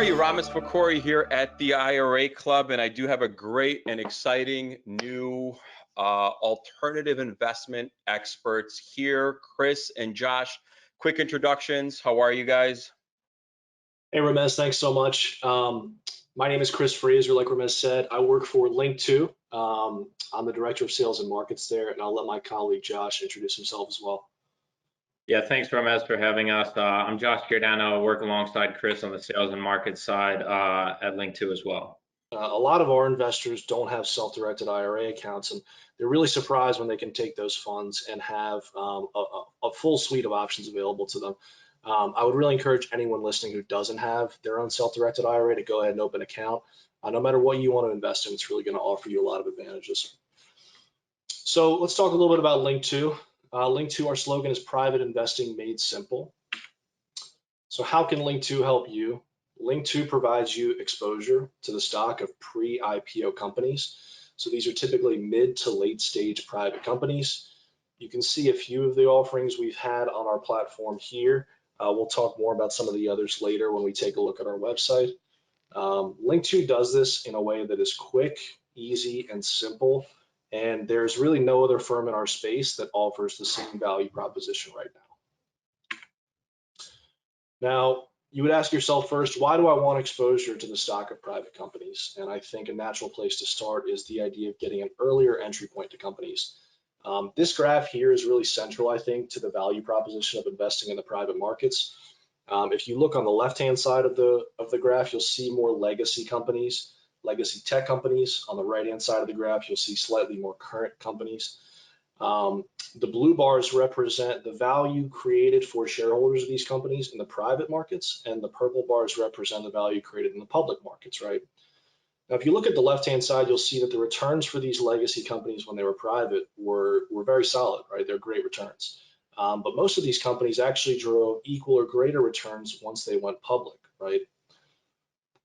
everybody, Ramis Fakori here at the IRA Club, and I do have a great and exciting new alternative investment experts here, Chris and Josh. Quick introductions. How are you guys? Hey, Ramesh, thanks so much. My name is Chris Fraser, like Ramesh said. I work for Linqto. I'm the Director of Sales and Markets there, and I'll let my colleague Josh introduce himself as well. Yeah, thanks, Ramesh, for having us. I'm Josh Giordano. I work alongside Chris on the sales and market side at Linqto as well. A lot of our investors don't have self-directed IRA accounts, and they're really surprised when they can take those funds and have a full suite of options available to them. I would really encourage anyone listening who doesn't have their own self-directed IRA to go ahead and open an account. No matter what you want to invest in, it's really going to offer you a lot of advantages. So let's talk a little bit about Linqto. Linqto, our slogan is private investing made simple. So how can Linqto help you? Linqto provides you exposure to the stock of pre-IPO companies. So these are typically mid to late stage private companies. You can see a few of the offerings we've had on our platform here. We'll talk more about some of the others later when we take a look at our website. Linqto does this in a way that is quick, easy, and simple. And there's really no other firm in our space that offers the same value proposition right now. Now, you would ask yourself first, why do I want exposure to the stock of private companies? And I think a natural place to start is the idea of getting an earlier entry point to companies. This graph here is really central, I think, to the value proposition of investing in the private markets. If you look on the left-hand side of the graph, you'll see more legacy companies, legacy tech companies. On the right-hand side of the graph, you'll see slightly more current companies. The blue bars represent the value created for shareholders of these companies in the private markets, and the purple bars represent the value created in the public markets, right? Now, if you look at the left-hand side, you'll see that the returns for these legacy companies when they were private were very solid, right? They're great returns. But most of these companies actually drove equal or greater returns once they went public, right?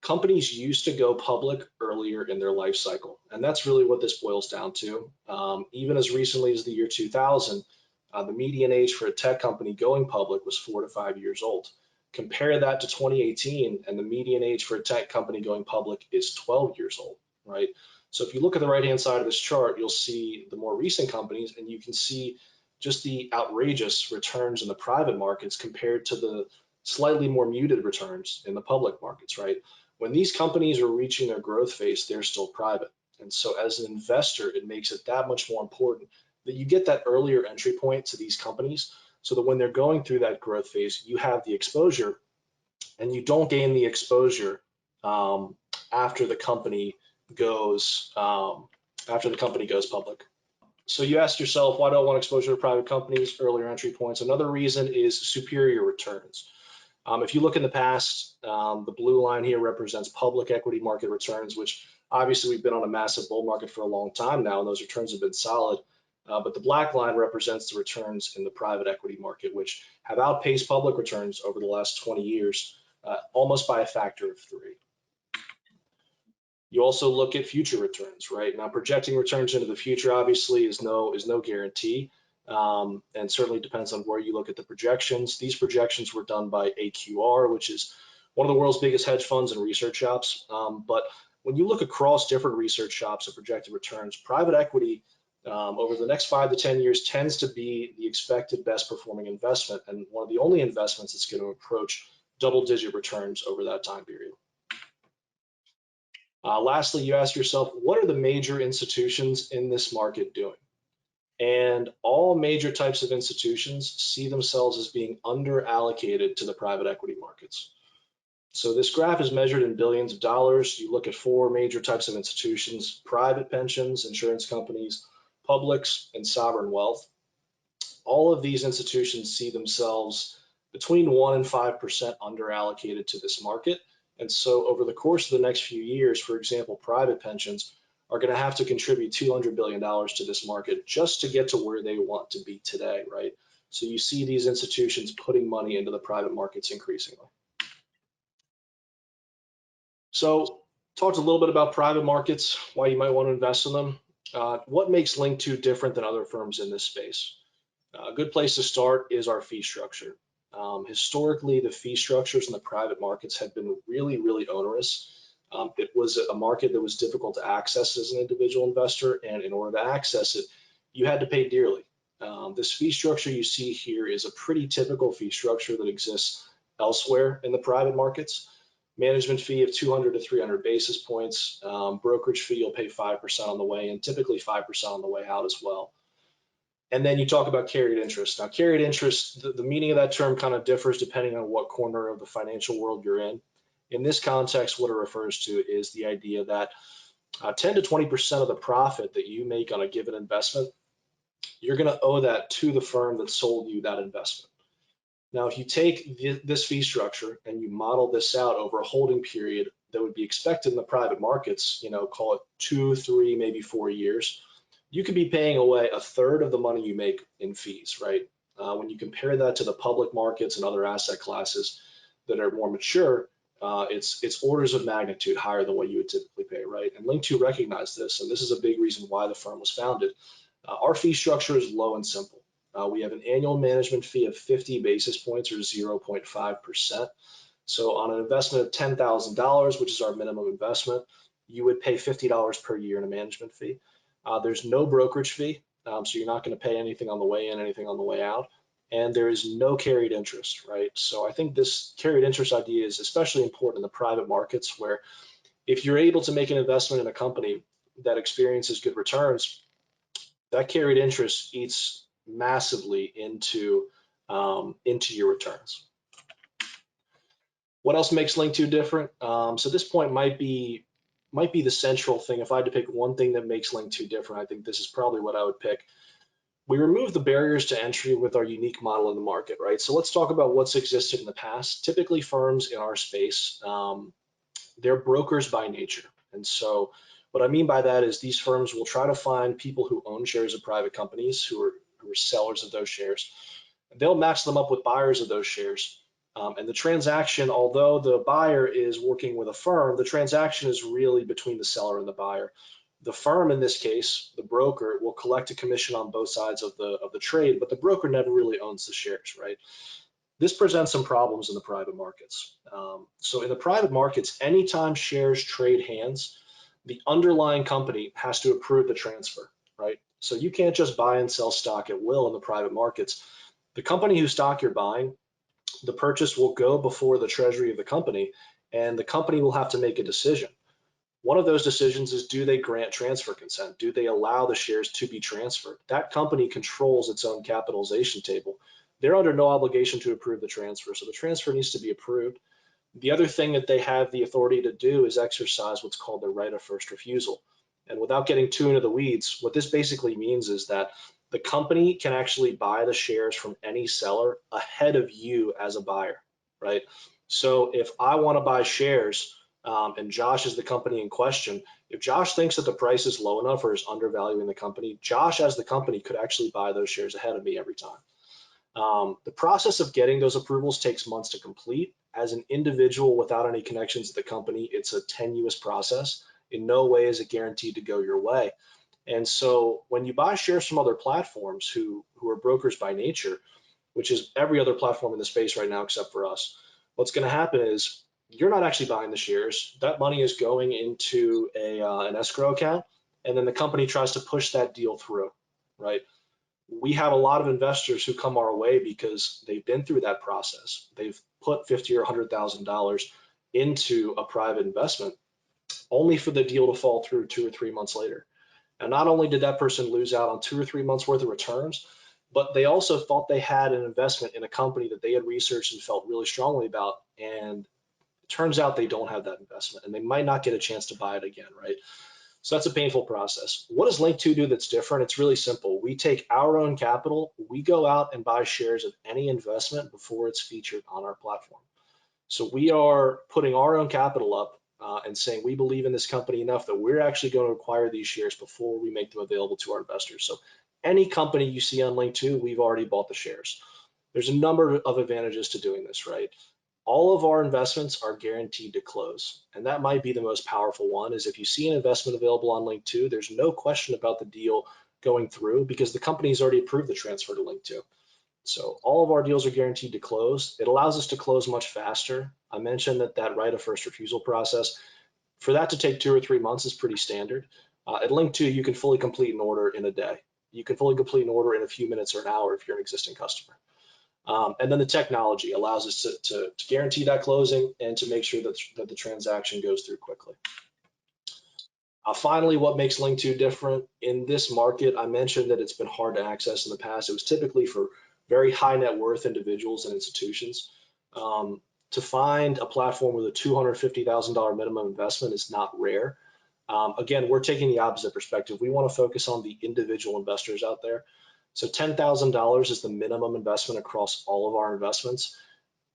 Companies used to go public earlier in their life cycle, and that's really what this boils down to. Even as recently as the year 2000, the median age for a tech company going public was 4 to 5 years old. Compare that to 2018, and the median age for a tech company going public is 12 years old, right? So if you look at the right-hand side of this chart, you'll see the more recent companies, and you can see just the outrageous returns in the private markets compared to the slightly more muted returns in the public markets, right? When these companies are reaching their growth phase, they're still private. And so as an investor, it makes it that much more important that you get that earlier entry point to these companies so that when they're going through that growth phase, you have the exposure, and you don't gain the exposure after the company goes public. So you ask yourself, why do I want exposure to private companies, earlier entry points? Another reason is superior returns. If you look in the past, the blue line here represents public equity market returns, which obviously we've been on a massive bull market for a long time now, and those returns have been solid. But the black line represents the returns in the private equity market, which have outpaced public returns over the last 20 years, almost by a factor of 3. You also look at future returns, right? Now, projecting returns into the future obviously is no guarantee, and certainly depends on where you look at the projections. These projections were done by AQR, which is one of the world's biggest hedge funds and research shops. But when you look across different research shops at projected returns, private equity over the next 5 to 10 years tends to be the expected best performing investment, and one of the only investments that's going to approach double-digit returns over that time period. Lastly, you ask yourself, what are the major institutions in this market doing? And all major types of institutions see themselves as being under allocated to the private equity markets. So this graph is measured in billions of dollars. You look at 4 major types of institutions: private pensions, insurance companies, publics, and sovereign wealth. All of these institutions see themselves between 1% and 5% under allocated to this market. And so over the course of the next few years, for example, private pensions are going to have to contribute $200 billion to this market just to get to where they want to be today, right? So you see these institutions putting money into the private markets increasingly. So talked a little bit about private markets, why you might want to invest in them. What makes Linqto different than other firms in this space? A good place to start is our fee structure. Historically, the fee structures in the private markets had been really, really onerous. It was a market that was difficult to access as an individual investor, and in order to access it, you had to pay dearly. This fee structure you see here is a pretty typical fee structure that exists elsewhere in the private markets. Management fee of 200 to 300 basis points. Brokerage fee, you'll pay 5% on the way in, typically 5% on the way out as well. And then you talk about carried interest. Now, carried interest, the meaning of that term kind of differs depending on what corner of the financial world you're in. In this context, what it refers to is the idea that 10 to 20% of the profit that you make on a given investment, you're going to owe that to the firm that sold you that investment. Now, if you take this fee structure and you model this out over a holding period that would be expected in the private markets, call it 2, 3, maybe 4 years, you could be paying away a third of the money you make in fees, right? When you compare that to the public markets and other asset classes that are more mature, it's orders of magnitude higher than what you would typically pay, right? And Linqto recognized this, and this is a big reason why the firm was founded. Our fee structure is low and simple. We have an annual management fee of 50 basis points or 0.5%. So on an investment of $10,000, which is our minimum investment, you would pay $50 per year in a management fee. There's no brokerage fee, so you're not going to pay anything on the way in, anything on the way out. And there is no carried interest, right? So I think this carried interest idea is especially important in the private markets, where if you're able to make an investment in a company that experiences good returns, that carried interest eats massively into your returns. What else makes Linqto different? So this point might be the central thing. If I had to pick one thing that makes Linqto different, I think this is probably what I would pick. We remove the barriers to entry with our unique model in the market, right? So let's talk about what's existed in the past. Typically, firms in our space, they're brokers by nature. And so what I mean by that is these firms will try to find people who own shares of private companies who are sellers of those shares. They'll match them up with buyers of those shares. And the transaction, although the buyer is working with a firm, the transaction is really between the seller and the buyer. The firm, in this case, the broker, will collect a commission on both sides of the trade, but the broker never really owns the shares, right? This presents some problems in the private markets. So in the private markets, anytime shares trade hands, the underlying company has to approve the transfer, right? So you can't just buy and sell stock at will in the private markets. The company whose stock you're buying, the purchase will go before the treasury of the company, and the company will have to make a decision. One of those decisions is, do they grant transfer consent? Do they allow the shares to be transferred? That company controls its own capitalization table. They're under no obligation to approve the transfer, so the transfer needs to be approved. The other thing that they have the authority to do is exercise what's called the right of first refusal. And without getting too into the weeds, what this basically means is that the company can actually buy the shares from any seller ahead of you as a buyer, right? So if I want to buy shares and Josh is the company in question, if Josh thinks that the price is low enough or is undervaluing the company, Josh as the company could actually buy those shares ahead of me every time. The process of getting those approvals takes months to complete. As an individual without any connections to the company, it's a tenuous process. In no way is it guaranteed to go your way. And so when you buy shares from other platforms who are brokers by nature, which is every other platform in the space right now except for us, what's going to happen is you're not actually buying the shares. That money is going into an escrow account, and then the company tries to push that deal through, right? We have a lot of investors who come our way because they've been through that process. They've put $50,000 or $100,000 into a private investment only for the deal to fall through 2 or 3 months later. And not only did that person lose out on 2 or 3 months worth of returns, but they also thought they had an investment in a company that they had researched and felt really strongly about. And it turns out they don't have that investment and they might not get a chance to buy it again, right? So that's a painful process. What does Linqto do that's different? It's really simple. We take our own capital, we go out and buy shares of any investment before it's featured on our platform. So we are putting our own capital up and saying we believe in this company enough that we're actually going to acquire these shares before we make them available to our investors. So any company you see on Linqto, we've already bought the shares. There's a number of advantages to doing this, right? All of our investments are guaranteed to close. And that might be the most powerful one, is if you see an investment available on Linqto, there's no question about the deal going through because the company's already approved the transfer to Linqto. So all of our deals are guaranteed to close. It allows us to close much faster. I mentioned that right of first refusal process, for that to take 2 or 3 months is pretty standard. At Linqto, you can fully complete an order in a day. You can fully complete an order in a few minutes or an hour if you're an existing customer. And then the technology allows us to guarantee that closing and to make sure that the transaction goes through quickly. Finally, what makes Linqto different in this market? I mentioned that it's been hard to access in the past. It was typically for very high net worth individuals and institutions. To find a platform with a $250,000 minimum investment is not rare. Again, we're taking the opposite perspective. We want to focus on the individual investors out there. So $10,000 is the minimum investment across all of our investments.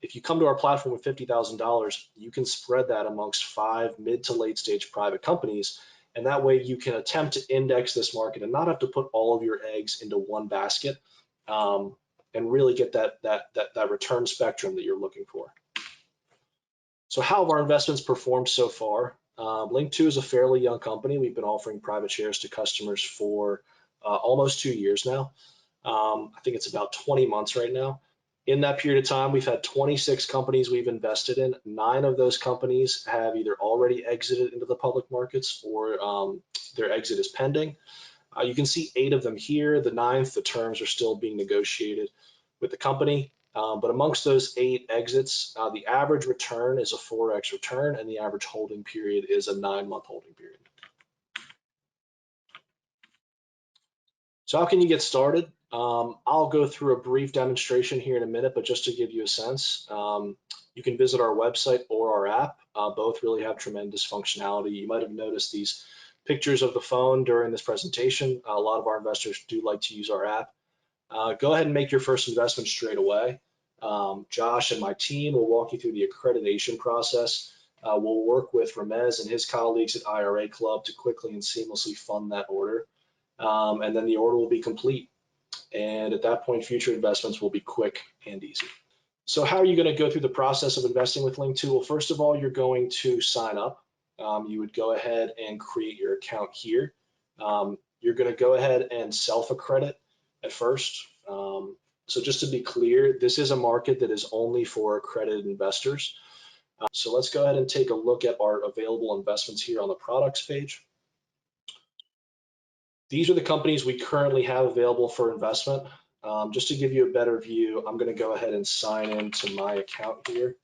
If you come to our platform with $50,000, you can spread that amongst 5 mid to late stage private companies. And that way you can attempt to index this market and not have to put all of your eggs into one basket, and really get that return spectrum that you're looking for. So how have our investments performed so far? Linqto is a fairly young company. We've been offering private shares to customers for almost 2 years now. I think it's about 20 months right now. In that period of time, we've had 26 companies we've invested in. 9 of those companies have either already exited into the public markets or their exit is pending. You can see 8 of them here. The 9th, the terms are still being negotiated with the company. But amongst those 8 exits, the average return is a 4x return, and the average holding period is a 9-month holding period. So how can you get started? I'll go through a brief demonstration here in a minute, but just to give you a sense, you can visit our website or our app. Both really have tremendous functionality. You might have noticed these pictures of the phone during this presentation. A lot of our investors do like to use our app. Go ahead and make your first investment straight away. Josh and my team will walk you through the accreditation process. We'll work with Ramez and his colleagues at IRA Club to quickly and seamlessly fund that order. And then the order will be complete. And at that point, future investments will be quick and easy. So how are you going to go through the process of investing with Linqto? Well, first of all, you're going to sign up. You would go ahead and create your account here. You're going to go ahead and self-accredit at first. So just to be clear, this is a market that is only for accredited investors. So let's go ahead and take a look at our available investments here on the products page. These are the companies we currently have available for investment. Just to give you a better view, I'm going to go ahead and sign into my account here.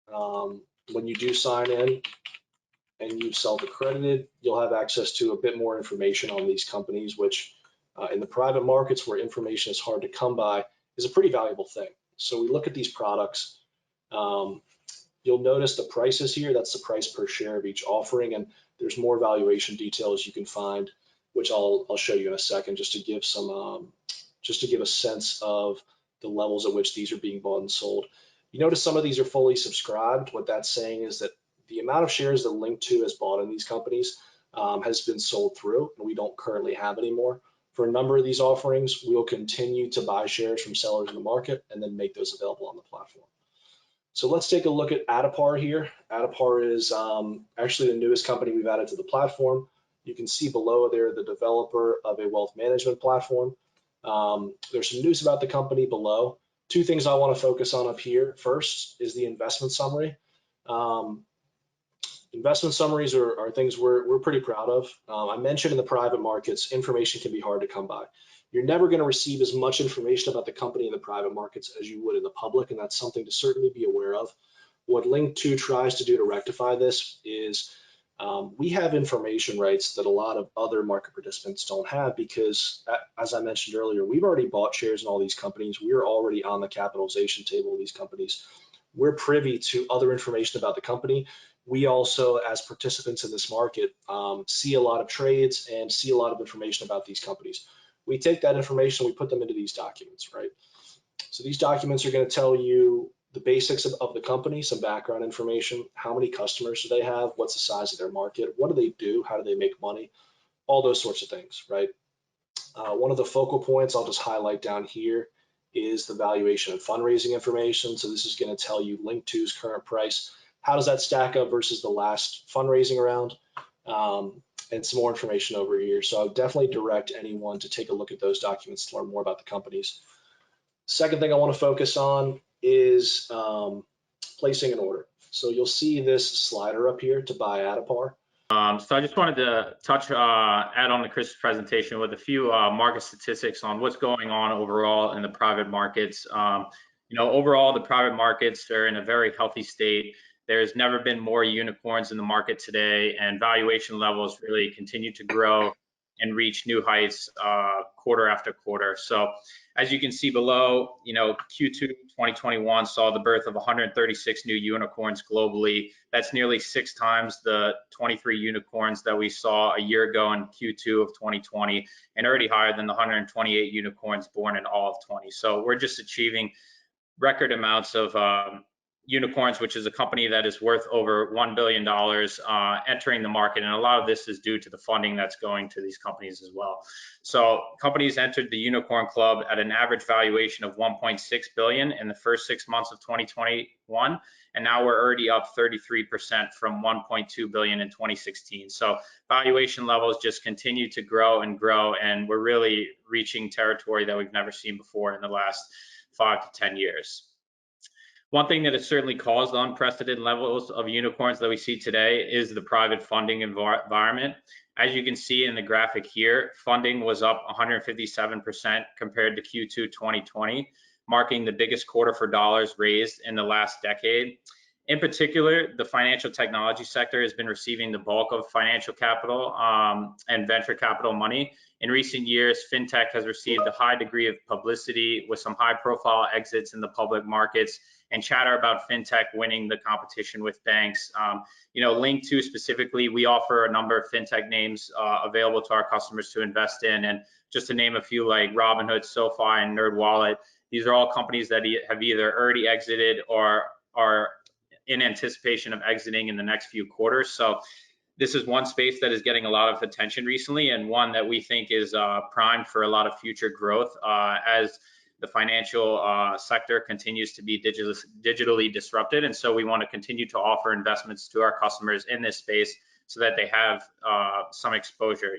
When you do sign in and you've self-accredited, you'll have access to a bit more information on these companies, which in the private markets where information is hard to come by is a pretty valuable thing. So we look at these products. You'll notice the prices here. That's the price per share of each offering, and there's more valuation details you can find, which I'll show you in a second, just to give some, just to give a sense of the levels at which these are being bought and sold. You notice some of these are fully subscribed. What that's saying is that the amount of shares that Linqto has bought in these companies has been sold through, and we don't currently have any more. For a number of these offerings, we'll continue to buy shares from sellers in the market and then make those available on the platform. So let's take a look at attapar here. Attapar is actually the newest company we've added to the platform. You can see below there the developer of a wealth management platform. There's some news about the company below. 2 things I want to focus on up here. First is the investment summary. Investment summaries are things we're pretty proud of. I mentioned in the private markets, information can be hard to come by. You're never going to receive as much information about the company in the private markets as you would in the public, and that's something to certainly be aware of. What Linqto tries to do to rectify this is we have information rights that a lot of other market participants don't have because, as I mentioned earlier, we've already bought shares in all these companies. We're already on the capitalization table of these companies. We're privy to other information about the company. We also, as participants in this market, see a lot of trades and see a lot of information about these companies. We take that information, we put them into these documents, right? So these documents are going to tell you the basics of the company, some background information, how many customers do they have, what's the size of their market, what do they do, how do they make money, all those sorts of things, right? One of the focal points I'll just highlight down here is the valuation and fundraising information. So this is going to tell you Linqto's current price. How does that stack up versus the last fundraising round? And some more information over here. So I would definitely direct anyone to take a look at those documents to learn more about the companies. Second thing I want to focus on is placing an order. So you'll see this slider up here to buy attapar. So I just wanted to add on to Chris's presentation with a few market statistics on what's going on overall in the private markets. Overall, the private markets are in a very healthy state. There's never been more unicorns in the market today, and valuation levels really continue to grow and reach new heights quarter after quarter. So as you can see below, Q2 2021 saw the birth of 136 new unicorns globally. That's nearly 6 times the 23 unicorns that we saw a year ago in Q2 of 2020, and already higher than the 128 unicorns born in all of 20. So we're just achieving record amounts of unicorns, which is a company that is worth over $1 billion entering the market. And a lot of this is due to the funding that's going to these companies as well. So companies entered the unicorn club at an average valuation of 1.6 billion in the first 6 months of 2021. And now we're already up 33% from 1.2 billion in 2016. So valuation levels just continue to grow and grow. And we're really reaching territory that we've never seen before in the last 5 to 10 years. One thing that has certainly caused unprecedented levels of unicorns that we see today is the private funding environment. As you can see in the graphic here, funding was up 157% compared to Q2 2020, marking the biggest quarter for dollars raised in the last decade. In particular, the financial technology sector has been receiving the bulk of financial capital and venture capital money. In recent years, fintech has received a high degree of publicity with some high-profile exits in the public markets and chatter about fintech winning the competition with banks. Linqto specifically, we offer a number of fintech names available to our customers to invest in. And just to name a few, like Robinhood, SoFi, and NerdWallet, these are all companies that have either already exited or are in anticipation of exiting in the next few quarters. So this is one space that is getting a lot of attention recently, and one that we think is primed for a lot of future growth as the financial sector continues to be digitally disrupted. And so we want to continue to offer investments to our customers in this space so that they have some exposure.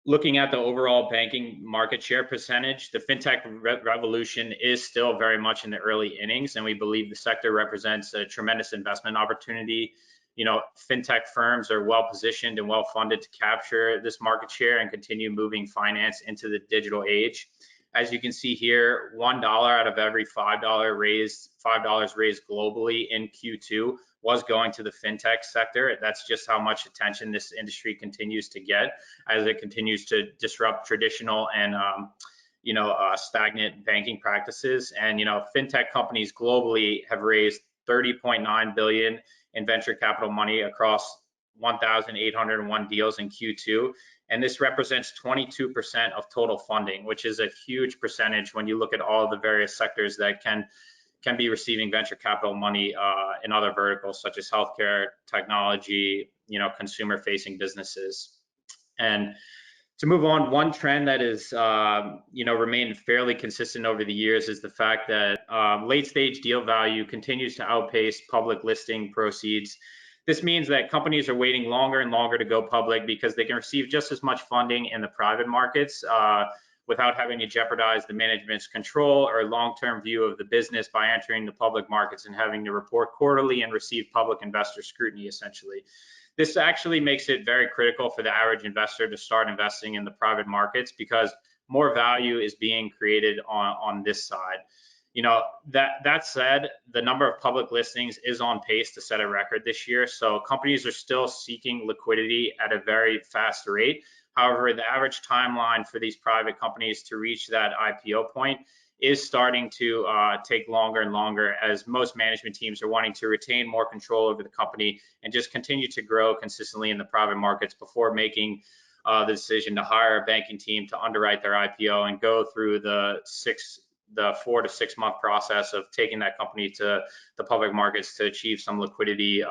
Looking at the overall banking market share percentage, the fintech revolution is still very much in the early innings, and we believe the sector represents a tremendous investment opportunity. Fintech firms are well positioned and well funded to capture this market share and continue moving finance into the digital age. As you can see here, $1 out of every $5 raised globally in Q2 was going to the fintech sector. That's just how much attention this industry continues to get as it continues to disrupt traditional and stagnant banking practices. And fintech companies globally have raised 30.9 billion in venture capital money across 1,801 deals in Q2. And this represents 22% of total funding, which is a huge percentage when you look at all of the various sectors that can be receiving venture capital money in other verticals such as healthcare, technology, consumer-facing businesses. And to move on, one trend that is, remained fairly consistent over the years is the fact that late-stage deal value continues to outpace public listing proceeds. This means that companies are waiting longer and longer to go public because they can receive just as much funding in the private markets without having to jeopardize the management's control or long-term view of the business by entering the public markets and having to report quarterly and receive public investor scrutiny, essentially. This actually makes it very critical for the average investor to start investing in the private markets because more value is being created on this side. That said, the number of public listings is on pace to set a record this year. So companies are still seeking liquidity at a very fast rate. However, the average timeline for these private companies to reach that IPO point is starting to take longer and longer as most management teams are wanting to retain more control over the company and just continue to grow consistently in the private markets before making the decision to hire a banking team to underwrite their IPO and go through the 4 to 6 month process of taking that company to the public markets to achieve some liquidity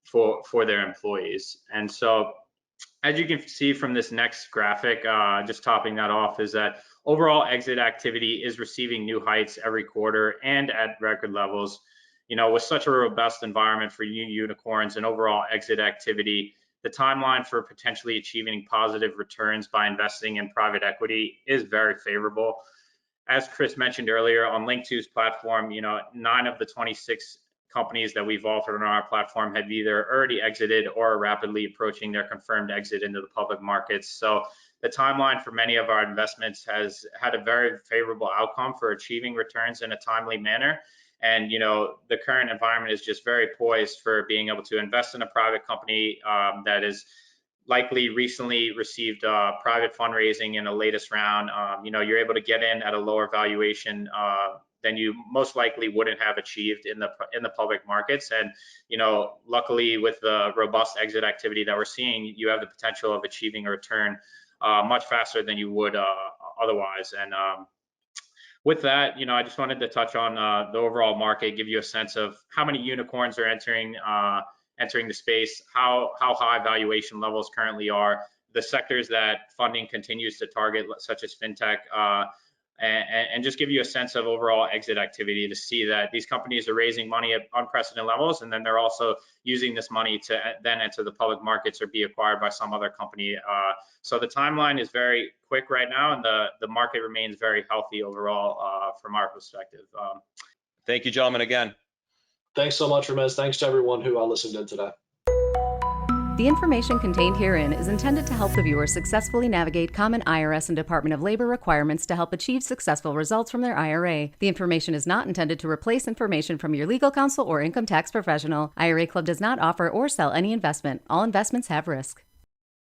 for their employees. And so, as you can see from this next graphic, just topping that off, is that overall exit activity is receiving new heights every quarter and at record levels. With such a robust environment for new unicorns and overall exit activity, the timeline for potentially achieving positive returns by investing in private equity is very favorable. as Chris mentioned earlier, on Linqto's platform, 9 of the 26 companies that we've offered on our platform have either already exited or are rapidly approaching their confirmed exit into the public markets. So the timeline for many of our investments has had a very favorable outcome for achieving returns in a timely manner. And the current environment is just very poised for being able to invest in a private company that is likely recently received private fundraising in the latest round. You're able to get in at a lower valuation than you most likely wouldn't have achieved in the public markets. And luckily, with the robust exit activity that we're seeing, you have the potential of achieving a return much faster than you would otherwise. And with that, I just wanted to touch on the overall market, give you a sense of how many unicorns are entering the space, how high valuation levels currently are, the sectors that funding continues to target, such as fintech, and just give you a sense of overall exit activity to see that these companies are raising money at unprecedented levels, and then they're also using this money to then enter the public markets or be acquired by some other company. So the timeline is very quick right now, and the market remains very healthy overall from our perspective. Thank you, gentlemen, again. Thanks so much, Ramez. Thanks to everyone who listened in today. The information contained herein is intended to help the viewer successfully navigate common IRS and Department of Labor requirements to help achieve successful results from their IRA. The information is not intended to replace information from your legal counsel or income tax professional. IRA Club does not offer or sell any investment. All investments have risk.